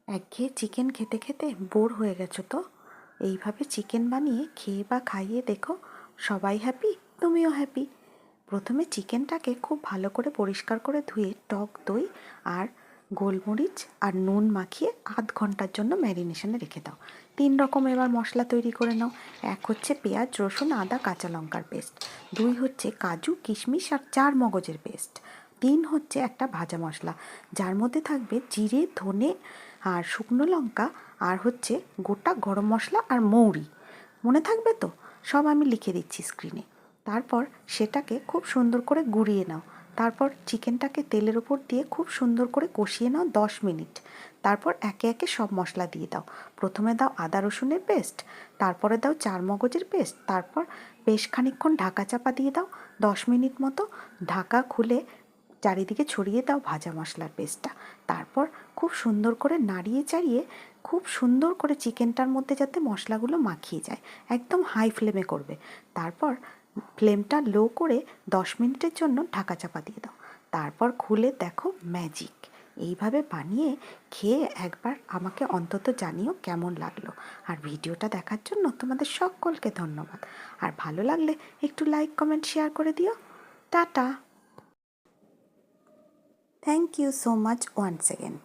একঘেয়ে চিকেন খেতে খেতে বোর হয়ে গেছো তো? এইভাবে চিকেন বানিয়ে খেয়ে বা খাইয়ে দেখো, সবাই হ্যাপি, তুমিও হ্যাপি। প্রথমে চিকেনটাকে খুব ভালো করে পরিষ্কার করে ধুয়ে টক দই আর গোলমরিচ আর নুন মাখিয়ে আধ ঘন্টার জন্য ম্যারিনেশনে রেখে দাও। 3 রকম এবার মশলা তৈরি করে নাও। 1 হচ্ছে পেঁয়াজ, রসুন, আদা, কাঁচা লঙ্কার পেস্ট। 2 হচ্ছে কাজু, কিশমিশ আর 4 মগজের পেস্ট। 3 হচ্ছে একটা ভাজা মশলা, যার মধ্যে থাকবে জিরে, ধনে আর শুকনো লঙ্কা, আর হচ্ছে গোটা গরম মশলা আর মৌরি। মনে থাকবে তো? সব আমি লিখে দিচ্ছি স্ক্রিনে। তারপর সেটাকে খুব সুন্দর করে গুঁড়িয়ে নাও। তারপর চিকেনটাকে তেলের ওপর দিয়ে খুব সুন্দর করে কষিয়ে নাও 10 মিনিট। তারপর একে একে সব মশলা দিয়ে দাও। প্রথমে দাও আদা রসুনের পেস্ট, তারপরে দাও 4 মগজের পেস্ট, তারপর বেশ খানিকক্ষণ ঢাকা চাপা দিয়ে দাও 10 মিনিট মতো। ঢাকা খুলে চারিদিকে ছড়িয়ে দাও ভাজা মশলার পেস্টটা। তারপর খুব সুন্দর করে নাড়িয়ে চাড়িয়ে খুব সুন্দর করে চিকেনটার মধ্যে যাতে মশলাগুলো মাখিয়ে যায়, একদম হাই ফ্লেমে করবে। তারপর ফ্লেমটা লো করে 10 মিনিটের জন্য ঢাকা চাপা দিয়ে দাও। তারপর খুলে দেখো ম্যাজিক। এইভাবে বানিয়ে খেয়ে একবার আমাকে অন্তত জানিও কেমন লাগলো। আর ভিডিওটা দেখার জন্য তোমাদের সকলকে ধন্যবাদ। আর ভালো লাগলে একটু লাইক, কমেন্ট, শেয়ার করে দিও। Tata. Thank you so much once again.